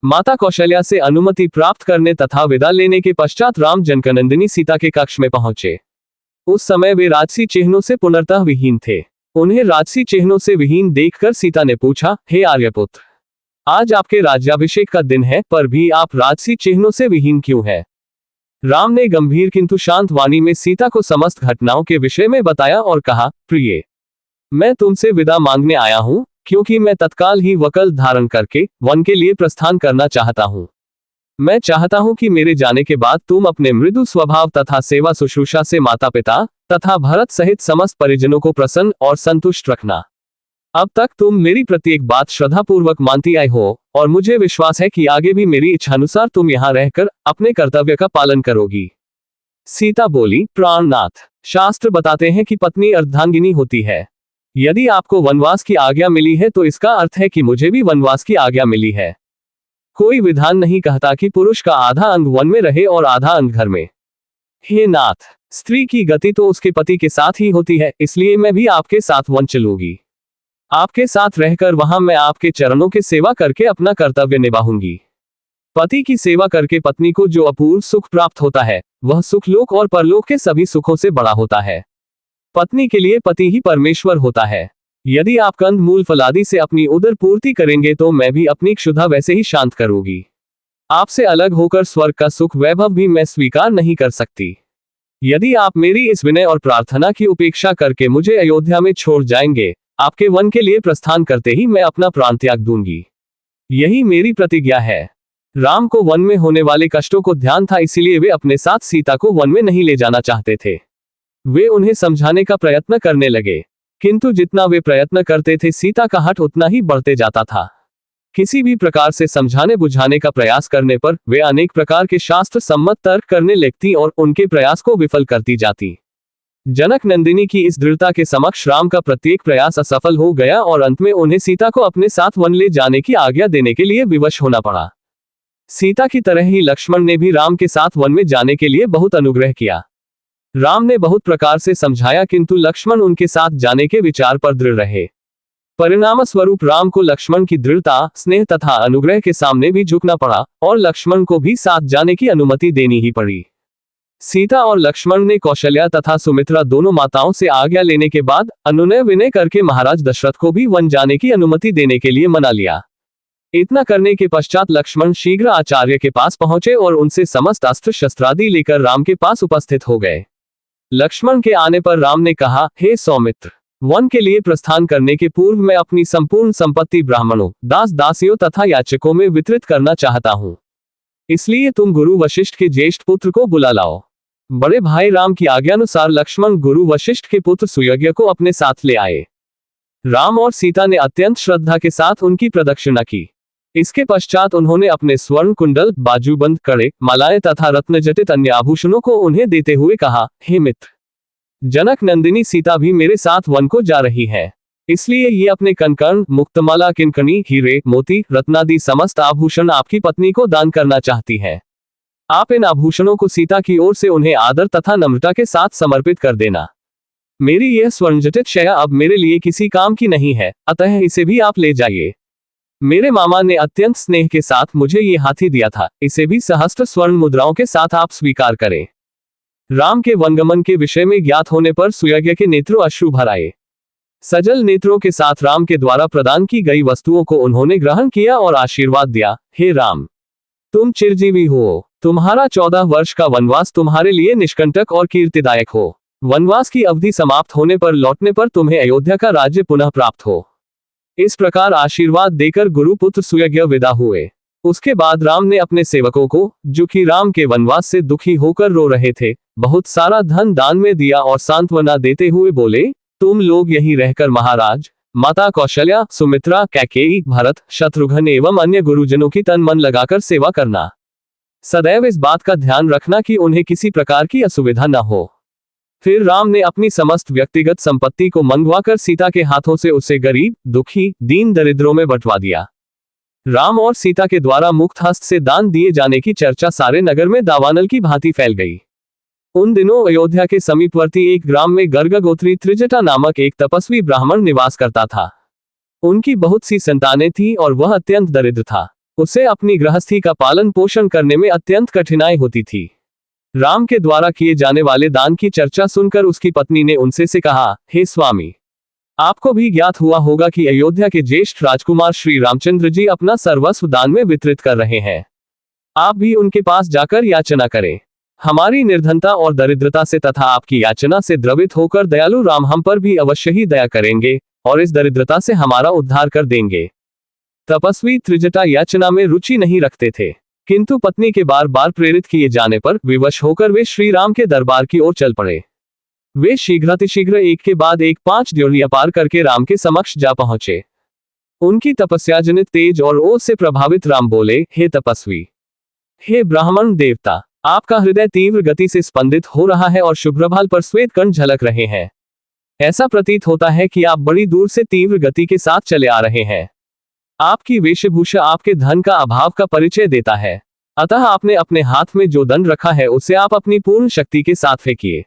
माता कौशल्या से अनुमति प्राप्त करने तथा विदा लेने के पश्चात राम जनकनंदिनी सीता के कक्ष में पहुंचे। उस समय वे राजसी चिन्हों से पूर्णतः विहीन थे। उन्हें राजसी चिन्हों से विहीन देखकर सीता ने पूछा, हे आर्यपुत्र, आज आपके राज्याभिषेक का दिन है, पर भी आप राजसी चिन्हों से विहीन क्यों हैं? राम ने गंभीर किंतु शांत वाणी में सीता को समस्त घटनाओं के विषय में बताया और कहा, प्रिय, मैं तुमसे विदा मांगने आया हूं, क्योंकि मैं तत्काल ही वकल धारण करके वन के लिए प्रस्थान करना चाहता हूं। मैं चाहता हूं कि मेरे जाने के बाद तुम अपने मृदु स्वभाव तथा सेवा शुश्रूषा से माता पिता तथा भरत सहित समस्त परिजनों को प्रसन्न और संतुष्ट रखना। अब तक तुम मेरी प्रत्येक बात श्रद्धापूर्वक मानती आई हो, और मुझे विश्वास है कि आगे भी मेरी इच्छानुसार तुम यहाँ रहकर अपने कर्तव्य का पालन करोगी। सीता बोली, प्राणनाथ, शास्त्र बताते हैं कि पत्नी अर्धांगिनी होती है। यदि आपको वनवास की आज्ञा मिली है तो इसका अर्थ है कि मुझे भी वनवास की आज्ञा मिली है। कोई विधान नहीं कहता कि पुरुष का आधा अंग वन में रहे और आधा अंग घर में। हे नाथ, स्त्री की गति तो उसके पति के साथ ही होती है, इसलिए मैं भी आपके साथ वन चलूंगी। आपके साथ रहकर वहां मैं आपके चरणों की सेवा करके अपना कर्तव्य निभाऊंगी। पति की सेवा करके पत्नी को जो अपूर्व सुख प्राप्त होता है, वह सुख लोक और परलोक के सभी सुखों से बड़ा होता है। पत्नी के लिए पति ही परमेश्वर होता है। यदि आप कंद मूल फलादि से अपनी उदर पूर्ति करेंगे तो मैं भी अपनी क्षुधा वैसे ही शांत करूंगी। आपसे अलग होकर स्वर्ग का सुख वैभव भी मैं स्वीकार नहीं कर सकती। यदि आप मेरी इस विनय और प्रार्थना की उपेक्षा करके मुझे अयोध्या में छोड़ जाएंगे, आपके वन के लिए प्रस्थान करते ही मैं अपना प्राण त्याग दूंगी। यही मेरी प्रतिज्ञा है। राम को वन में होने वाले कष्टों को ध्यान था, इसीलिए वे अपने साथ सीता को वन में नहीं ले जाना चाहते थे। वे उन्हें समझाने का प्रयत्न करने लगे, किंतु जितना वे प्रयत्न करते थे सीता का हठ उतना ही बढ़ते जाता था। किसी भी प्रकार से समझाने बुझाने का प्रयास करने पर वे अनेक प्रकार के शास्त्र सम्मत तर्क करने लगती और उनके प्रयास को विफल करती जाती। जनक नंदिनी की इस दृढ़ता के समक्ष राम का प्रत्येक प्रयास असफल हो गया और अंत में उन्हें सीता को अपने साथ वन ले जाने की आज्ञा देने के लिए विवश होना पड़ा। सीता की तरह ही लक्ष्मण ने भी राम के साथ वन में जाने के लिए बहुत अनुग्रह किया। राम ने बहुत प्रकार से समझाया, किंतु लक्ष्मण उनके साथ जाने के विचार पर दृढ़ रहे। परिणाम स्वरूप राम को लक्ष्मण की दृढ़ता, स्नेह तथा अनुग्रह के सामने भी झुकना पड़ा और लक्ष्मण को भी साथ जाने की अनुमति देनी ही पड़ी। सीता और लक्ष्मण ने कौशल्या तथा सुमित्रा दोनों माताओं से आज्ञा लेने के बाद अनुनय विनय करके महाराज दशरथ को भी वन जाने की अनुमति देने के लिए मना लिया। इतना करने के पश्चात लक्ष्मण शीघ्र आचार्य के पास पहुंचे और उनसे समस्त अस्त्र शस्त्रादि लेकर राम के पास उपस्थित हो गए। लक्ष्मण के आने पर राम ने कहा, हे सौमित्र, वन के लिए प्रस्थान करने के पूर्व मैं अपनी संपूर्ण संपत्ति ब्राह्मणों, दास दासियों तथा याचकों में वितरित करना चाहता हूं। इसलिए तुम गुरु वशिष्ठ के ज्येष्ठ पुत्र को बुला लाओ। बड़े भाई राम की आज्ञानुसार लक्ष्मण गुरु वशिष्ठ के पुत्र सुयज्ञ को अपने साथ ले आए। राम और सीता ने अत्यंत श्रद्धा के साथ उनकी प्रदक्षिणा की। इसके पश्चात उन्होंने अपने स्वर्ण कुंडल, बाजूबंद, कड़े, मालाएं तथा रत्न जटित अन्य आभूषणों को उन्हें देते हुए कहा, हे मित्र, जनक नंदिनी सीता भी मेरे साथ वन को जा रही है, इसलिए ये अपने कनकर्ण, मुक्तमाला, किंकणी, हीरे, मोती, रत्नादि समस्त आभूषण आपकी पत्नी को दान करना चाहती है। आप इन आभूषणों को सीता की ओर से उन्हें आदर तथा नम्रता के साथ समर्पित कर देना। मेरी यह स्वर्णजटित शया अब मेरे लिए किसी काम की नहीं है, अतः इसे भी आप ले जाइए। मेरे मामा ने अत्यंत स्नेह के साथ मुझे ये हाथी दिया था, इसे भी सहस्त्र स्वर्ण मुद्राओं के साथ आप स्वीकार करें। राम के वनगमन के विषय में ज्ञात होने पर सुयज्ञ के नेत्रों अश्रु भर आए। सजल नेत्रों के साथ राम के द्वारा प्रदान की गई वस्तुओं को उन्होंने ग्रहण किया और आशीर्वाद दिया, हे राम, तुम चिरजीवी हो। तुम्हारा 14 वर्ष का वनवास तुम्हारे लिए निष्कंटक और कीर्तिदायक हो। वनवास की अवधि समाप्त होने पर लौटने पर तुम्हें अयोध्या का राज्य पुनः प्राप्त हो। इस प्रकार आशीर्वाद देकर गुरुपुत्र सुयज्ञ विदा हुए। उसके बाद राम ने अपने सेवकों को, जो कि राम के वनवास से दुखी होकर रो रहे थे, बहुत सारा धन दान में दिया और सांत्वना देते हुए बोले, तुम लोग यहीं रहकर महाराज, माता कौशल्या, सुमित्रा, कैकेयी, भरत, शत्रुघ्न एवं अन्य गुरुजनों की तन मन लगाकर सेवा करना। सदैव इस बात का ध्यान रखना कि उन्हें किसी प्रकार की असुविधा न हो। फिर राम ने अपनी समस्त व्यक्तिगत संपत्ति को मंगवाकर सीता के हाथों से उसे गरीब, दुखी, दीन दरिद्रों में बंटवा दिया। राम और सीता के द्वारा मुक्त हस्त से दान दिए जाने की चर्चा सारे नगर में दावानल की भांति फैल गई। उन दिनों अयोध्या के समीपवर्ती एक ग्राम में गर्ग गोत्री त्रिजटा नामक एक तपस्वी ब्राह्मण निवास करता था। उनकी बहुत सी संतानें थीं और वह अत्यंत दरिद्र था। उसे अपनी गृहस्थी का पालन पोषण करने में अत्यंत कठिनाई होती थी। राम के द्वारा किए जाने वाले दान की चर्चा सुनकर उसकी पत्नी ने उनसे से कहा, हे स्वामी, आपको भी ज्ञात हुआ होगा कि अयोध्या के ज्येष्ठ राजकुमार श्री रामचंद्र जी अपना सर्वस्व दान में वितरित कर रहे हैं। आप भी उनके पास जाकर याचना करें। हमारी निर्धनता और दरिद्रता से तथा आपकी याचना से द्रवित होकर दयालु राम हम पर भी अवश्य ही दया करेंगे और इस दरिद्रता से हमारा उद्धार कर देंगे। तपस्वी त्रिजटा याचना में रुचि नहीं रखते थे, किंतु पत्नी के बार बार प्रेरित किए जाने पर विवश होकर वे श्री राम के दरबार की ओर चल पड़े। वे शीघ्रातिशीघ्र एक के बाद एक 5 द्योड़ियां पार करके राम के समक्ष जा पहुंचे। उनकी तपस्या जनित तेज और ओज से प्रभावित राम बोले, हे तपस्वी, हे ब्राह्मण देवता, आपका हृदय तीव्र गति से स्पंदित हो रहा है और शुभ्रभाल पर श्वेत कण झलक रहे हैं। ऐसा प्रतीत होता है कि आप बड़ी दूर से तीव्र गति के साथ चले आ रहे हैं। आपकी वेशभूषा आपके धन का अभाव का परिचय देता है, अतः आपने अपने हाथ में जो दंड रखा है उसे आप अपनी पूर्ण शक्ति के साथ फेंकिए।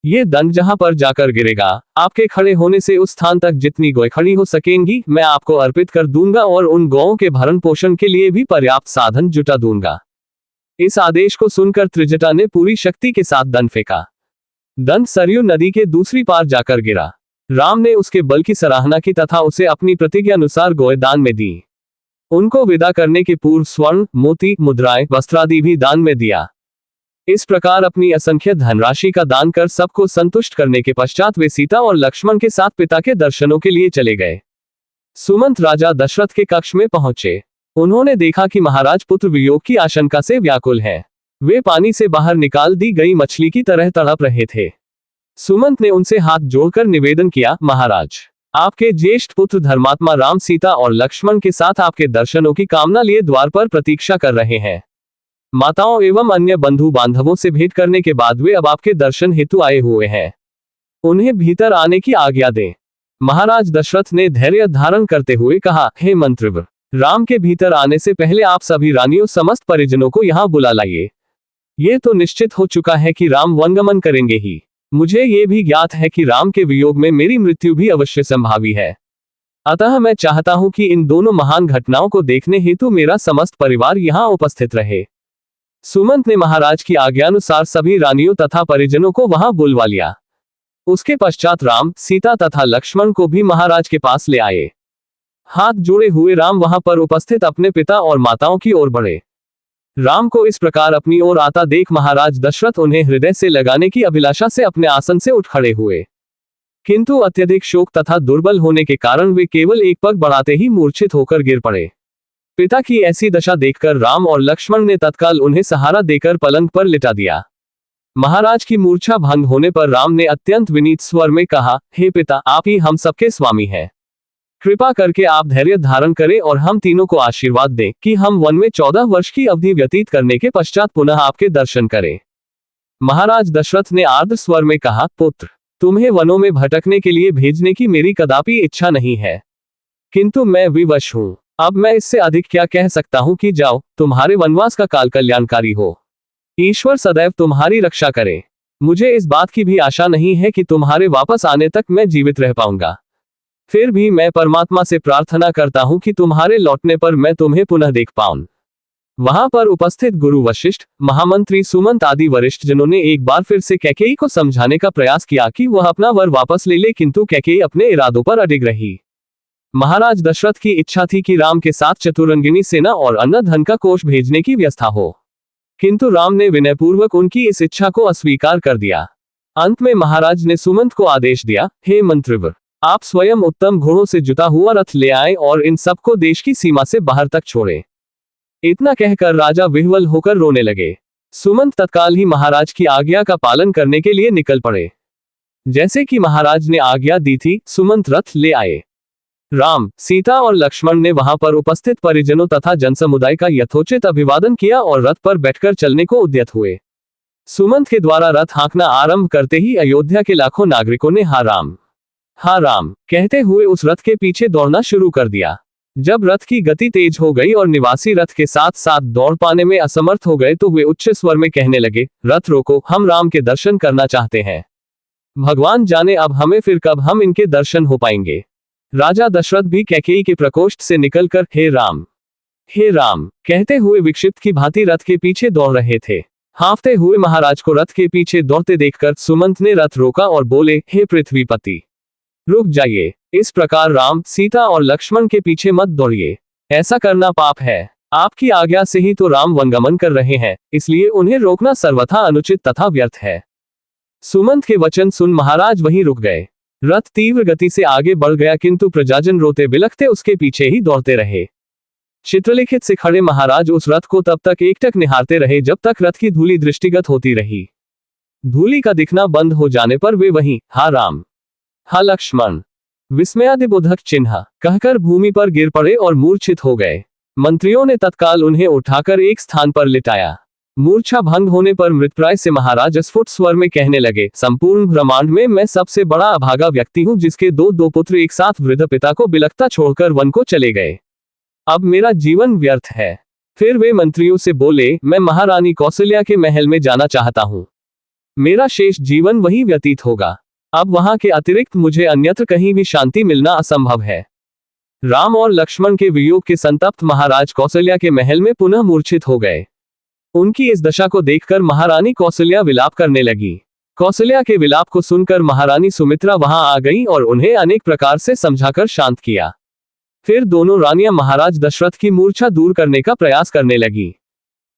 ये दंड जहां पर जाकर गिरेगा, आपके खड़े होने से उस स्थान तक जितनी गौएं खड़ी हो सकेंगी मैं आपको अर्पित कर दूंगा और उन गौओं के भरण पोषण के लिए भी पर्याप्त साधन जुटा दूंगा। इस आदेश को सुनकर त्रिजटा ने पूरी शक्ति के साथ दंड फेंका। दंड सरयू नदी के दूसरी पार जाकर गिरा। राम ने उसके बल की सराहना की तथा उसे अपनी प्रतिज्ञा अनुसार गौएं दान में दी। उनको विदा करने के पूर्व स्वर्ण, मोती, मुद्राएं, वस्त्रादि भी दान में दिया। इस प्रकार अपनी असंख्य धनराशि का दान कर सबको संतुष्ट करने के पश्चात वे सीता और लक्ष्मण के साथ पिता के दर्शनों के लिए चले गए। सुमंत राजा दशरथ के कक्ष में पहुंचे। उन्होंने देखा कि महाराज पुत्र वियोग की आशंका से व्याकुल हैं। वे पानी से बाहर निकाल दी गई मछली की तरह तड़प रहे थे। सुमंत ने उनसे हाथ जोड़कर निवेदन किया, महाराज, आपके ज्येष्ठ पुत्र धर्मात्मा राम सीता और लक्ष्मण के साथ आपके दर्शनों की कामना लिए द्वार पर प्रतीक्षा कर रहे हैं। माताओं एवं अन्य बंधु बांधवों से भेंट करने के बाद वे अब आपके दर्शन हेतु आए हुए हैं। उन्हें भीतर आने की आज्ञा दें। महाराज दशरथ ने धैर्य धारण करते हुए कहा, हे मंत्रिवर, राम के भीतर आने से पहले आप सभी रानियों समस्त परिजनों को यहाँ बुला लाइए। ये तो निश्चित हो चुका है कि राम वनगमन करेंगे ही। मुझे ये भी ज्ञात है कि राम के वियोग में मेरी मृत्यु भी अवश्य संभावी है। अतः मैं चाहता हूं कि इन दोनों महान घटनाओं को देखने हेतु मेरा समस्त परिवार यहाँ उपस्थित रहे। सुमंत ने महाराज की आज्ञानुसार सभी रानियों तथा परिजनों को वहां बुलवा लिया। उसके पश्चात राम, सीता तथा लक्ष्मण को भी महाराज के पास ले आए। हाथ जोड़े हुए राम वहां पर उपस्थित अपने पिता और माताओं की ओर बढ़े। राम को इस प्रकार अपनी ओर आता देख महाराज दशरथ उन्हें हृदय से लगाने की अभिलाषा से अपने आसन से उठ खड़े हुए, किंतु अत्यधिक शोक तथा दुर्बल होने के कारण वे केवल एक पग बढ़ाते ही मूर्छित होकर गिर पड़े। पिता की ऐसी दशा देखकर राम और लक्ष्मण ने तत्काल उन्हें सहारा देकर पलंग पर लिटा दिया। महाराज की मूर्छा भंग होने पर राम ने अत्यंत विनीत स्वर में कहा, हे पिता, आप ही हम सबके स्वामी हैं। कृपा करके आप धैर्य धारण करें और हम तीनों को आशीर्वाद दें कि हम वन में 14 वर्ष की अवधि व्यतीत करने के पश्चात पुनः आपके दर्शन करें। महाराज दशरथ ने आर्द्र स्वर में कहा, पुत्र, तुम्हें वनों में भटकने के लिए भेजने की मेरी कदापि इच्छा नहीं है, किंतु मैं विवश हूँ। अब मैं इससे अधिक क्या कह सकता हूँ कि जाओ, तुम्हारे वनवास का काल कल्याणकारी हो। ईश्वर सदैव तुम्हारी रक्षा करे। मुझे इस बात की भी आशा नहीं है कि तुम्हारे वापस आने तक मैं जीवित रह पाऊंगा। फिर भी मैं परमात्मा से प्रार्थना करता हूं कि तुम्हारे लौटने पर मैं तुम्हें पुनः देख पाऊं। वहां पर उपस्थित गुरु वशिष्ठ, महामंत्री सुमंत आदि वरिष्ठ जनों ने एक बार फिर से कैकेयी को समझाने का प्रयास किया कि वह अपना वर वापस ले ले, किंतु कैकेयी अपने इरादों पर अडिग रही। महाराज दशरथ की इच्छा थी कि राम के साथ चतुरंगिनी सेना और अन्न धन का कोष भेजने की व्यवस्था हो, किंतु राम ने विनयपूर्वक उनकी इस इच्छा को अस्वीकार कर दिया। अंत में महाराज ने सुमंत को आदेश दिया, हे मंत्रिवर, आप स्वयं उत्तम घोड़ों से जुटा हुआ रथ ले आए और इन सबको देश की सीमा से बाहर तक छोड़े। इतना कहकर राजा विह्वल होकर रोने लगे। सुमंत तत्काल ही महाराज की आज्ञा का पालन करने के लिए निकल पड़े। जैसे कि महाराज ने आज्ञा दी थी, सुमंत रथ ले आए। राम, सीता और लक्ष्मण ने वहां पर उपस्थित परिजनों तथा जनसमुदाय का यथोचित अभिवादन किया और रथ पर बैठकर चलने को उद्यत हुए। सुमंत के द्वारा रथ हाँकना आरंभ करते ही अयोध्या के लाखों नागरिकों ने हाँ राम कहते हुए उस रथ के पीछे दौड़ना शुरू कर दिया। जब रथ की गति तेज हो गई और निवासी रथ के साथ साथ दौड़ पाने में असमर्थ हो गए तो वे उच्च स्वर में कहने लगे, रथ रोको, हम राम के दर्शन करना चाहते हैं। भगवान जाने अब हमें फिर कब हम इनके दर्शन हो पाएंगे। राजा दशरथ भी कैकेयी के प्रकोष्ठ से निकलकर, हे राम, हे राम, कहते हुए विक्षिप्त की भांति रथ के पीछे दौड़ रहे थे। हांफते हुए महाराज को रथ के पीछे दौड़ते देखकर सुमंत ने रथ रोका और बोले, हे पृथ्वीपति, रुक जाइए। इस प्रकार राम, सीता और लक्ष्मण के पीछे मत दौड़िए, ऐसा करना पाप है। आपकी आज्ञा से ही तो राम वनगमन कर रहे हैं, इसलिए उन्हें रोकना सर्वथा अनुचित तथा व्यर्थ है। सुमंत के वचन सुन महाराज वहीं रुक गए। रथ तीव्र गति से आगे बढ़ गया, किंतु प्रजाजन रोते बिलखते उसके पीछे ही दौड़ते रहे। चित्रलिखित से खड़े महाराज उस रथ को तब तक एकटक निहारते रहे जब तक रथ की धूली दृष्टिगत होती रही। धूली का दिखना बंद हो जाने पर वे वहीं हा राम, हा लक्ष्मण, विस्मयादिबोधक चिन्ह कहकर भूमि पर गिर पड़े और मूर्छित हो गए। मंत्रियों ने तत्काल उन्हें उठाकर एक स्थान पर लिटाया। मूर्छा भंग होने पर मृतप्राय से महाराज स्फुट स्वर में कहने लगे, संपूर्ण ब्रह्मांड में मैं सबसे बड़ा अभागा व्यक्ति हूं, जिसके दो पुत्र एक साथ वृद्ध पिता को बिलखता छोड़कर वन को चले गए। अब मेरा जीवन व्यर्थ है। फिर वे मंत्रियों से बोले, मैं महारानी कौशल्या के महल में जाना चाहता हूं। मेरा शेष जीवन वही व्यतीत होगा। अब वहां के अतिरिक्त मुझे अन्यत्र कहीं भी शांति मिलना असंभव है। राम और लक्ष्मण के वियोग के संतप्त महाराज कौशल्या के महल में पुनः मूर्छित हो गए। उनकी इस दशा को देखकर महारानी कौशल्या विलाप करने लगी। कौशल्या के विलाप को सुनकर महारानी सुमित्रा वहां आ गई और उन्हें अनेक प्रकार से समझाकर शांत किया। फिर दोनों रानियां महाराज दशरथ की मूर्छा दूर करने का प्रयास करने लगी।